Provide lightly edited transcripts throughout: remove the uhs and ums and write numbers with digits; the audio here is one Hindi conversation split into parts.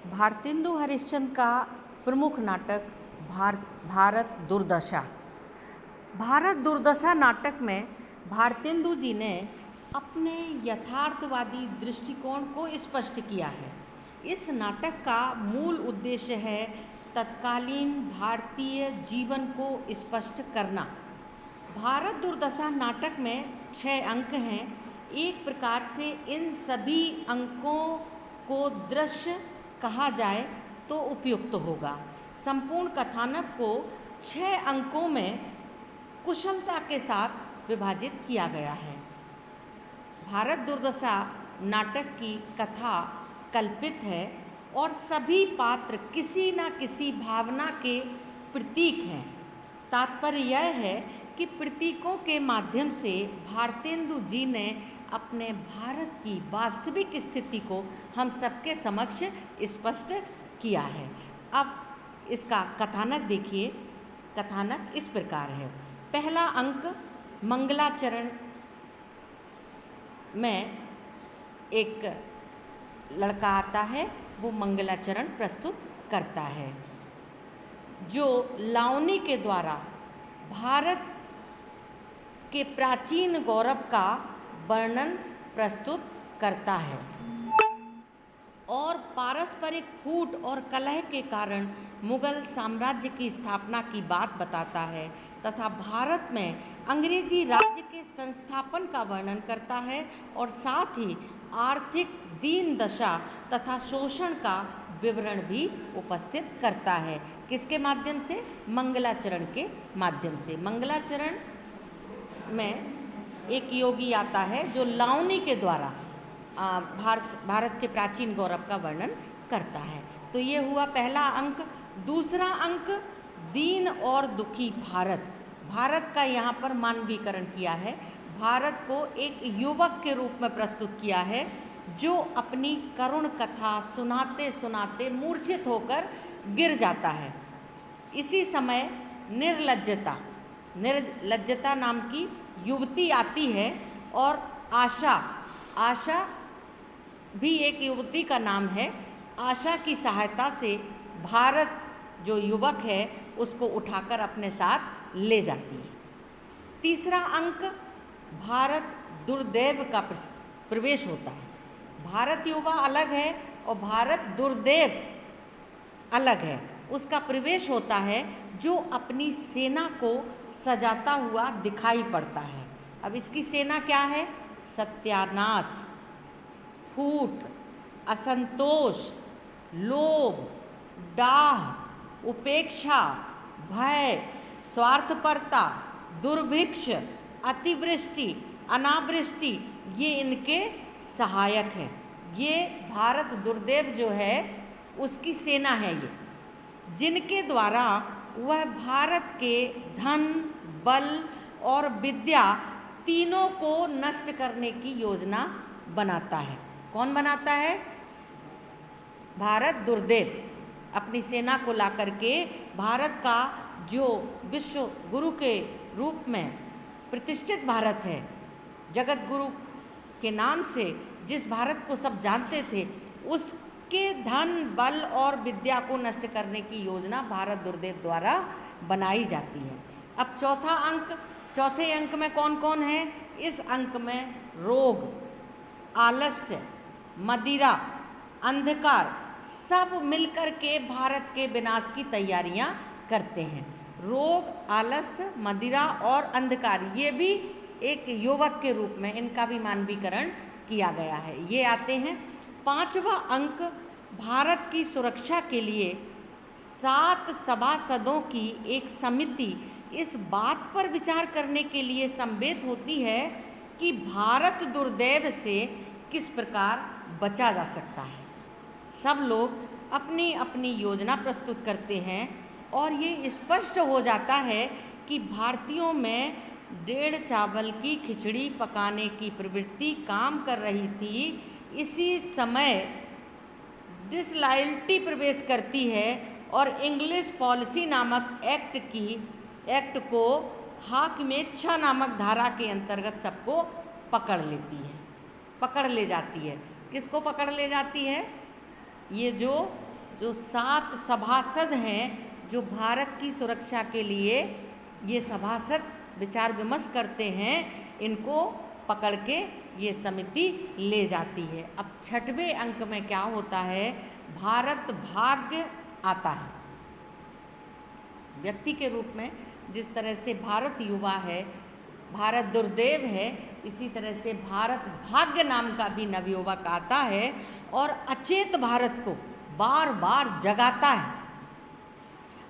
भारतेंदु हरिश्चंद्र का प्रमुख नाटक भारत दुर्दशा। भारत दुर्दशा नाटक में भारतेंदु जी ने अपने यथार्थवादी दृष्टिकोण को स्पष्ट किया है। इस नाटक का मूल उद्देश्य है तत्कालीन भारतीय जीवन को स्पष्ट करना। भारत दुर्दशा नाटक में 6 अंक हैं। एक प्रकार से इन सभी अंकों को दृश्य कहा जाए तो उपयुक्त होगा। संपूर्ण कथानक को 6 अंकों में कुशलता के साथ विभाजित किया गया है। भारत दुर्दशा नाटक की कथा कल्पित है और सभी पात्र किसी न किसी भावना के प्रतीक हैं। तात्पर्य यह है कि प्रतीकों के माध्यम से भारतेंदु जी ने अपने भारत की वास्तविक स्थिति को हम सबके समक्ष स्पष्ट किया है। अब इसका कथानक देखिए। कथानक इस प्रकार है। पहला अंक मंगलाचरण में एक लड़का आता है, वो मंगलाचरण प्रस्तुत करता है जो लावनी के द्वारा भारत के प्राचीन गौरव का वर्णन प्रस्तुत करता है और पारस्परिक फूट और कलह के कारण मुगल साम्राज्य की स्थापना की बात बताता है तथा भारत में अंग्रेजी राज्य के संस्थापन का वर्णन करता है और साथ ही आर्थिक दीन दशा तथा शोषण का विवरण भी उपस्थित करता है। किसके माध्यम से? मंगलाचरण के माध्यम से। मंगलाचरण में एक योगी आता है जो लावनी के द्वारा भारत के प्राचीन गौरव का वर्णन करता है। तो ये हुआ पहला अंक। दूसरा अंक दीन और दुखी भारत। भारत का यहाँ पर मानवीकरण किया है। भारत को एक युवक के रूप में प्रस्तुत किया है जो अपनी करुण कथा सुनाते सुनाते मूर्छित होकर गिर जाता है। इसी समय निर्लज्जता नाम की युवती आती है और आशा भी एक युवती का नाम है। आशा की सहायता से भारत जो युवक है उसको उठाकर अपने साथ ले जाती है। तीसरा अंक भारत दुर्दैव का प्रवेश होता है। भारत युवा अलग है और भारत दुर्दैव अलग है। उसका प्रवेश होता है जो अपनी सेना को सजाता हुआ दिखाई पड़ता है। अब इसकी सेना क्या है? सत्यानाश, फूट, असंतोष, लोभ, डाह, उपेक्षा, भय, स्वार्थपरता, दुर्भिक्ष, अतिवृष्टि, अनावृष्टि, ये इनके सहायक हैं। ये भारत दुर्दैव जो है उसकी सेना है ये, जिनके द्वारा वह भारत के धन, बल और विद्या तीनों को नष्ट करने की योजना बनाता है। कौन बनाता है? भारत दुर्दैव अपनी सेना को ला करके भारत का जो विश्व गुरु के रूप में प्रतिष्ठित भारत है, जगत गुरु के नाम से जिस भारत को सब जानते थे, उसके धन, बल और विद्या को नष्ट करने की योजना भारत दुर्दैव द्वारा बनाई जाती है। अब चौथा अंक। चौथे अंक में कौन कौन है? इस अंक में रोग, आलस्य, मदिरा, अंधकार सब मिलकर के भारत के विनाश की तैयारियां करते हैं। रोग, आलस्य, मदिरा और अंधकार ये भी एक युवक के रूप में इनका भी मानवीकरण किया गया है। ये आते हैं। पांचवा अंक भारत की सुरक्षा के लिए 7 सभासदों की एक समिति इस बात पर विचार करने के लिए समवेत होती है कि भारत दुर्दैव से किस प्रकार बचा जा सकता है। सब लोग अपनी अपनी योजना प्रस्तुत करते हैं और ये स्पष्ट हो जाता है कि भारतीयों में 1.5 चावल की खिचड़ी पकाने की प्रवृत्ति काम कर रही थी। इसी समय डिसलॉयल्टी प्रवेश करती है और इंग्लिश पॉलिसी नामक एक्ट को हाकिमेच्छा नामक धारा के अंतर्गत सबको पकड़ लेती है, पकड़ ले जाती है। किसको पकड़ ले जाती है? ये जो जो 7 सभासद हैं, जो भारत की सुरक्षा के लिए ये सभासद विचार विमर्श करते हैं, इनको पकड़ के ये समिति ले जाती है। अब 6वें अंक में क्या होता है, भारत भाग्य आता है। व्यक्ति के रूप में जिस तरह से भारत युवा है, भारत दुर्देव है, इसी तरह से भारत भाग्य नाम का भी नवयुवक आता है और अचेत भारत को बार बार जगाता है।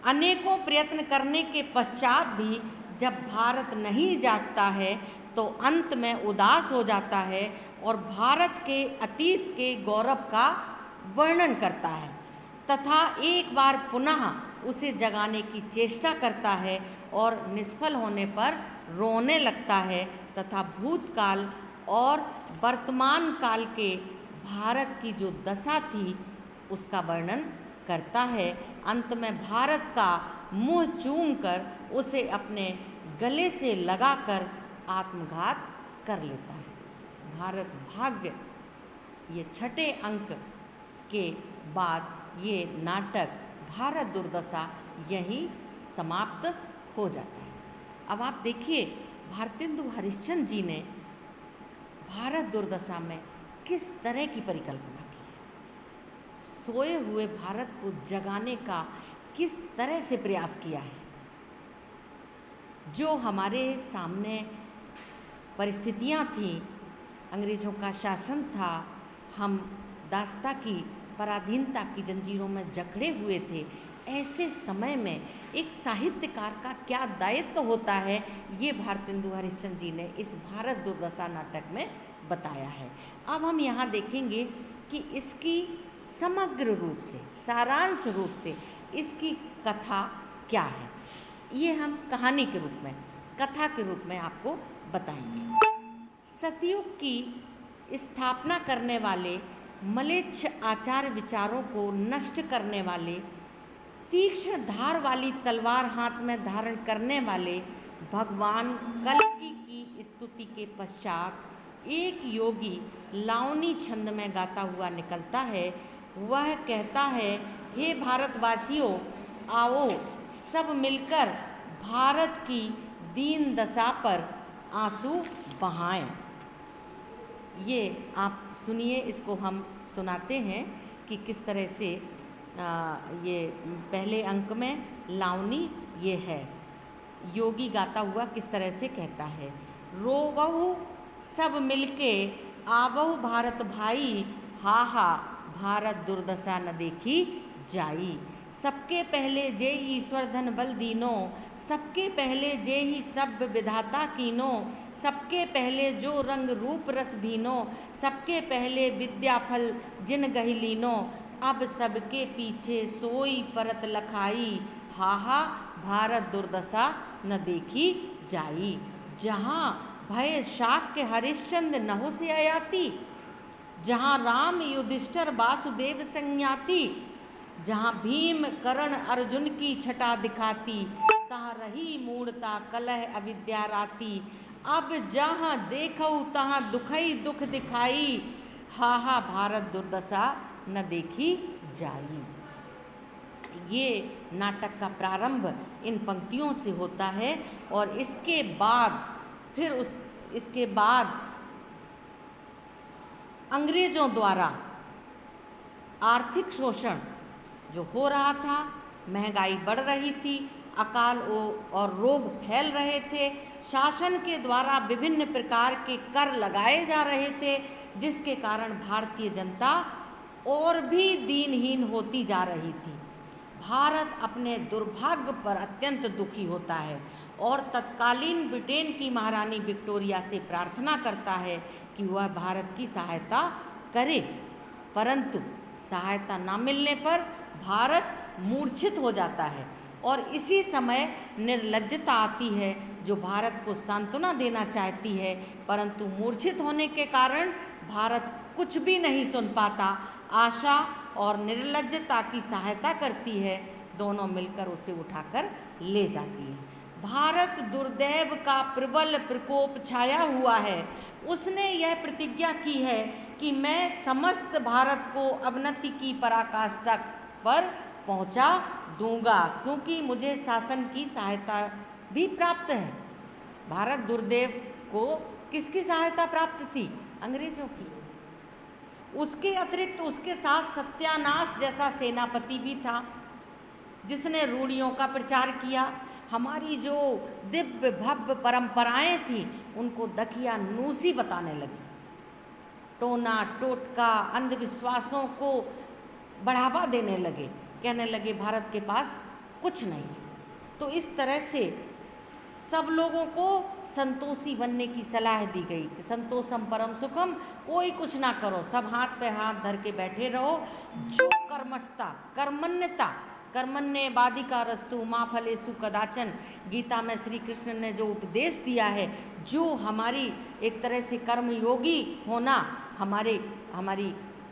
अनेकों प्रयत्न करने के पश्चात भी जब भारत नहीं जागता है तो अंत में उदास हो जाता है और भारत के अतीत के गौरव का वर्णन करता है तथा एक बार पुनः उसे जगाने की चेष्टा करता है और निष्फल होने पर रोने लगता है तथा भूतकाल और वर्तमान काल के भारत की जो दशा थी उसका वर्णन करता है। अंत में भारत का मुंह चूम कर उसे अपने गले से लगाकर आत्मघात कर लेता है। भारत भाग्य, ये 6ठे अंक के बाद ये नाटक भारत दुर्दशा यही समाप्त हो जाता है। अब आप देखिए भारतेंदु हरिश्चंद्र जी ने भारत दुर्दशा में किस तरह की परिकल्पना की है, सोए हुए भारत को जगाने का किस तरह से प्रयास किया है। जो हमारे सामने परिस्थितियां थीं, अंग्रेज़ों का शासन था, हम दासता की पराधीनता की जंजीरों में जकड़े हुए थे, ऐसे समय में एक साहित्यकार का क्या दायित्व होता है, ये भारतेंदु हरिश्चंद्र जी ने इस भारत दुर्दशा नाटक में बताया है। अब हम यहाँ देखेंगे कि इसकी समग्र रूप से, सारांश रूप से इसकी कथा क्या है, ये हम कहानी के रूप में, कथा के रूप में आपको बताएंगे। सतयुग की स्थापना करने वाले मलेच्छ आचार विचारों को नष्ट करने वाले, तीक्ष्ण धार वाली तलवार हाथ में धारण करने वाले भगवान कल्कि की स्तुति के पश्चात एक योगी लावनी छंद में गाता हुआ निकलता है। वह कहता है, हे भारतवासियों, आओ सब मिलकर भारत की दीन दशा पर आंसू बहाएं। ये आप सुनिए, इसको हम सुनाते हैं कि किस तरह से ये पहले अंक में लावनी ये है, योगी गाता हुआ किस तरह से कहता है, रोवहु सब मिलके आवहु भारत भाई, हा हा भारत दुर्दशा न देखी जाई। सबके पहले जे ईश्वर धन बल दीनो, सबके पहले जे ही सब विधाता कीनो, सबके पहले जो रंग रूप रस भीनो, सबके पहले विद्या फल जिन गहि लीनो, अब सबके पीछे सोई परत लखाई, हा हा भारत दुर्दशा न देखी जाई। जहाँ भय शाक्य हरिश्चंद्र नहुष अयाति, जहाँ राम युधिष्ठिर वासुदेव संज्ञाति, जहाँ भीम कर्ण अर्जुन की छटा दिखाती, तहाँ रही मूढ़ता कलह अविद्या राती, अब जहाँ देखऊ तहाँ दुखई दुख दिखाई, हा हा भारत दुर्दशा न देखी जाई। ये नाटक का प्रारंभ इन पंक्तियों से होता है और इसके बाद फिर इसके बाद अंग्रेजों द्वारा आर्थिक शोषण जो हो रहा था, महंगाई बढ़ रही थी, अकाल और रोग फैल रहे थे, शासन के द्वारा विभिन्न प्रकार के कर लगाए जा रहे थे, जिसके कारण भारतीय जनता और भी दीनहीन होती जा रही थी। भारत अपने दुर्भाग्य पर अत्यंत दुखी होता है और तत्कालीन ब्रिटेन की महारानी विक्टोरिया से प्रार्थना करता है कि वह भारत की सहायता करे, परंतु सहायता न मिलने पर भारत मूर्छित हो जाता है और इसी समय निर्लज्जता आती है जो भारत को सांत्वना देना चाहती है, परंतु मूर्छित होने के कारण भारत कुछ भी नहीं सुन पाता। आशा और निर्लज्जता की सहायता करती है, दोनों मिलकर उसे उठाकर ले जाती है। भारत दुर्दैव का प्रबल प्रकोप छाया हुआ है। उसने यह प्रतिज्ञा की है कि मैं समस्त भारत को अवनति की पराकाष्ठा पर पहुंचा दूंगा, क्योंकि मुझे शासन की सहायता भी प्राप्त है। भारत दुर्देव को किसकी सहायता प्राप्त थी? अंग्रेजों की। उसके अतिरिक्त उसके साथ सत्यानाश जैसा सेनापति भी था, जिसने रूढ़ियों का प्रचार किया। हमारी जो दिव्य भव्य परंपराएं थी उनको दकियानूसी बताने लगी। टोना टोटका अंधविश्वासों को बढ़ावा देने लगे, कहने लगे भारत के पास कुछ नहीं है। तो इस तरह से सब लोगों को संतोषी बनने की सलाह दी गई कि संतोषम परम सुखम, कोई कुछ ना करो, सब हाथ पे हाथ धर के बैठे रहो। जो कर्मठता कर्मण्यता कर्मण्येवाधिका रस्तु माँ फलेषु कदाचन, गीता में श्री कृष्ण ने जो उपदेश दिया है, जो हमारी एक तरह से कर्मयोगी होना हमारी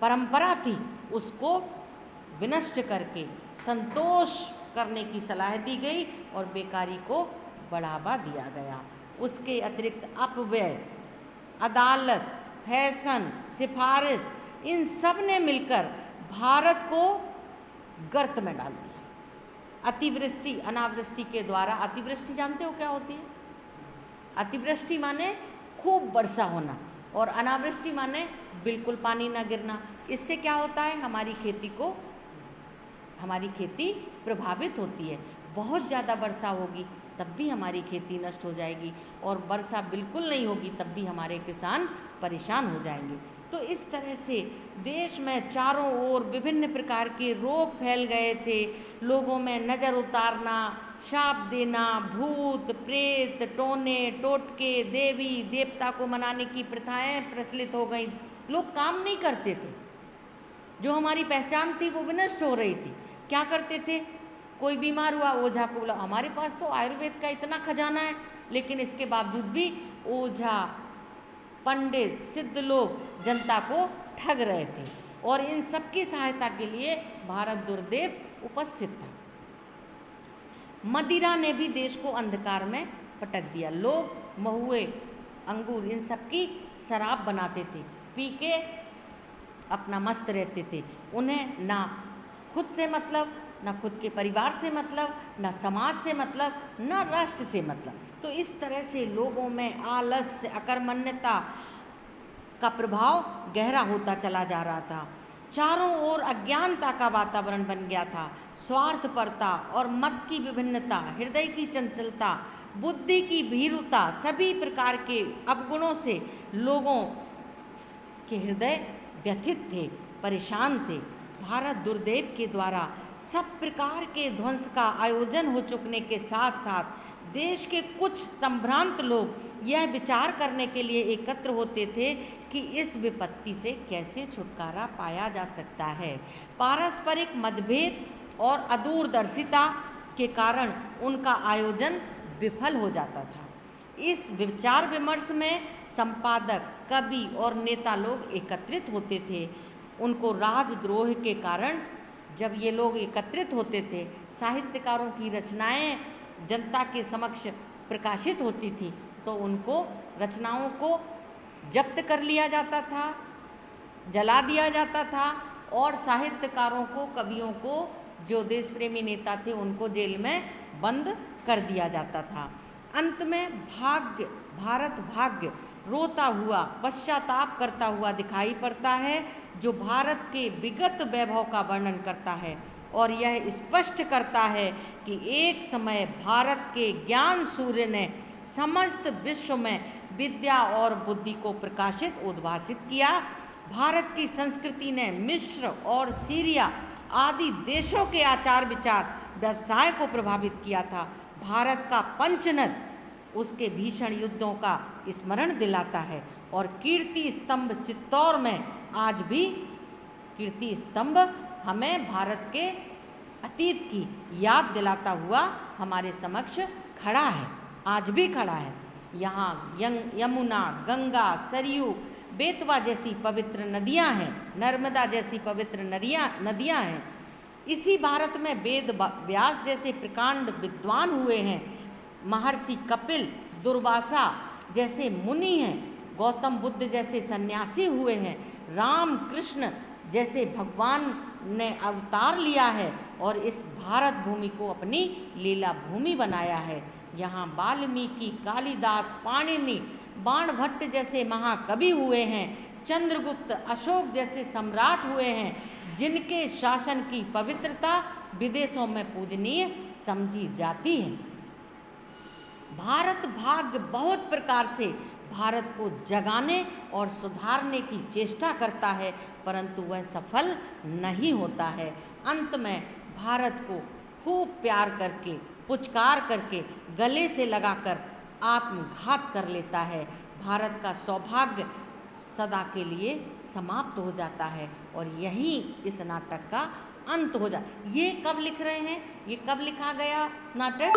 परंपरा थी, उसको विनष्ट करके संतोष करने की सलाह दी गई और बेकारी को बढ़ावा दिया गया। उसके अतिरिक्त अपव्यय, अदालत, फैशन, सिफारिश, इन सब ने मिलकर भारत को गर्त में डाल दिया। अतिवृष्टि अनावृष्टि के द्वारा, अतिवृष्टि जानते हो क्या होती है? अतिवृष्टि माने खूब वर्षा होना और अनावृष्टि माने बिल्कुल पानी ना गिरना। इससे क्या होता है? हमारी खेती प्रभावित होती है। बहुत ज़्यादा वर्षा होगी तब भी हमारी खेती नष्ट हो जाएगी, और वर्षा बिल्कुल नहीं होगी तब भी हमारे किसान परेशान हो जाएंगे। तो इस तरह से देश में चारों ओर विभिन्न प्रकार के रोग फैल गए थे। लोगों में नज़र उतारना, शाप देना, भूत प्रेत, टोने टोटके, देवी देवता को मनाने की प्रथाएं प्रचलित हो गई। लोग काम नहीं करते थे, जो हमारी पहचान थी वो विनष्ट हो रही थी। क्या करते थे? कोई बीमार हुआ, ओझा को बुलाओ। हमारे पास तो आयुर्वेद का इतना खजाना है, लेकिन इसके बावजूद भी ओझा, पंडित, सिद्ध लोग जनता को ठग रहे थे, और इन सबकी सहायता के लिए भारत दुर्देव उपस्थित था। मदिरा ने भी देश को अंधकार में पटक दिया। लोग महुए, अंगूर, इन सबकी शराब बनाते थे, पी के अपना मस्त रहते थे। उन्हें ना खुद से मतलब, ना खुद के परिवार से मतलब, ना समाज से मतलब, ना राष्ट्र से मतलब। तो इस तरह से लोगों में आलस्य, अकर्मण्यता का प्रभाव गहरा होता चला जा रहा था। चारों ओर अज्ञानता का वातावरण बन गया था। स्वार्थपरता और मत की विभिन्नता, हृदय की चंचलता, बुद्धि की भीरुता, सभी प्रकार के अवगुणों से लोगों के हृदय व्यथित थे, परेशान थे। भारत दुर्देव के द्वारा सब प्रकार के ध्वंस का आयोजन हो चुकने के साथ साथ देश के कुछ संभ्रांत लोग यह विचार करने के लिए एकत्र होते थे कि इस विपत्ति से कैसे छुटकारा पाया जा सकता है। पारस्परिक मतभेद और अदूरदर्शिता के कारण उनका आयोजन विफल हो जाता था। इस विचार विमर्श में संपादक, कवि और नेता लोग एकत्रित होते थे। उनको राजद्रोह के कारण जब ये लोग एकत्रित होते थे, साहित्यकारों की रचनाएं जनता के समक्ष प्रकाशित होती थी, तो उनको रचनाओं को जब्त कर लिया जाता था, जला दिया जाता था, और साहित्यकारों को, कवियों को, जो देश प्रेमी नेता थे, उनको जेल में बंद कर दिया जाता था। अंत में भारत भाग्य रोता हुआ, पश्चाताप करता हुआ दिखाई पड़ता है, जो भारत के विगत वैभव का वर्णन करता है और यह स्पष्ट करता है कि एक समय भारत के ज्ञान सूर्य ने समस्त विश्व में विद्या और बुद्धि को प्रकाशित उद्भासित किया। भारत की संस्कृति ने मिस्र और सीरिया आदि देशों के आचार विचार, व्यवसाय को प्रभावित किया था। भारत का पंचनद उसके भीषण युद्धों का स्मरण दिलाता है, और कीर्ति स्तंभ चित्तौड़ में आज भी कीर्ति स्तंभ हमें भारत के अतीत की याद दिलाता हुआ हमारे समक्ष खड़ा है, आज भी खड़ा है। यहाँ यमुना, गंगा, सरयू, बेतवा जैसी पवित्र नदियाँ हैं, नर्मदा जैसी पवित्र नदियाँ हैं। इसी भारत में वेद व्यास जैसे प्रकांड विद्वान हुए हैं। महर्षि कपिल, दुर्वासा जैसे मुनि हैं, गौतम बुद्ध जैसे सन्यासी हुए हैं, राम कृष्ण जैसे भगवान ने अवतार लिया है और इस भारत भूमि को अपनी लीला भूमि बनाया है। यहाँ वाल्मीकि, कालिदास, पाणिनि, बाणभट्ट जैसे महाकवि हुए हैं, चंद्रगुप्त, अशोक जैसे सम्राट हुए हैं, जिनके शासन की पवित्रता विदेशों में पूजनीय समझी जाती है। भारत भाग्य बहुत प्रकार से भारत को जगाने और सुधारने की चेष्टा करता है, परंतु वह सफल नहीं होता है। अंत में भारत को खूब प्यार करके, पुचकार करके, गले से लगाकर आत्मघात कर लेता है। भारत का सौभाग्य सदा के लिए समाप्त हो जाता है और यही इस नाटक का अंत हो जाता। ये कब लिख रहे हैं, ये कब लिखा गया नाटक?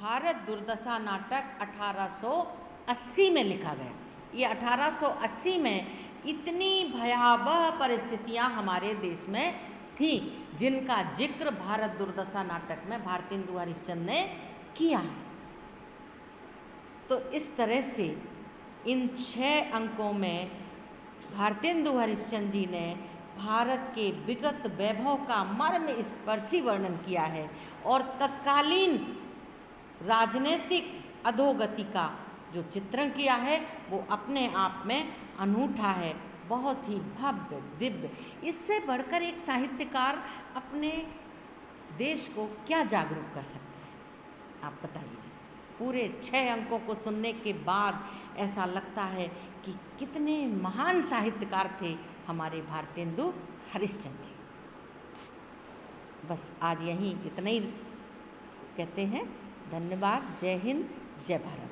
भारत दुर्दशा नाटक 1880 में लिखा गया। ये 1880 में इतनी भयावह परिस्थितियां हमारे देश में थी, जिनका जिक्र भारत दुर्दशा नाटक में भारतेंदु हरिश्चंद्र ने किया है। तो इस तरह से इन 6 अंकों में भारतेंदु हरिश्चंद्र जी ने भारत के विगत वैभव का मर्म स्पर्शी वर्णन किया है और तत्कालीन राजनीतिक अधोगति का जो चित्रण किया है वो अपने आप में अनूठा है, बहुत ही भव्य दिव्य। इससे बढ़कर एक साहित्यकार अपने देश को क्या जागरूक कर सकता है, आप बताइए। पूरे 6 अंकों को सुनने के बाद ऐसा लगता है कि कितने महान साहित्यकार थे हमारे भारतेंदु हरिश्चंद्र जी। बस आज यहीं इतना ही कहते हैं। धन्यवाद। जय हिंद, जय भारत।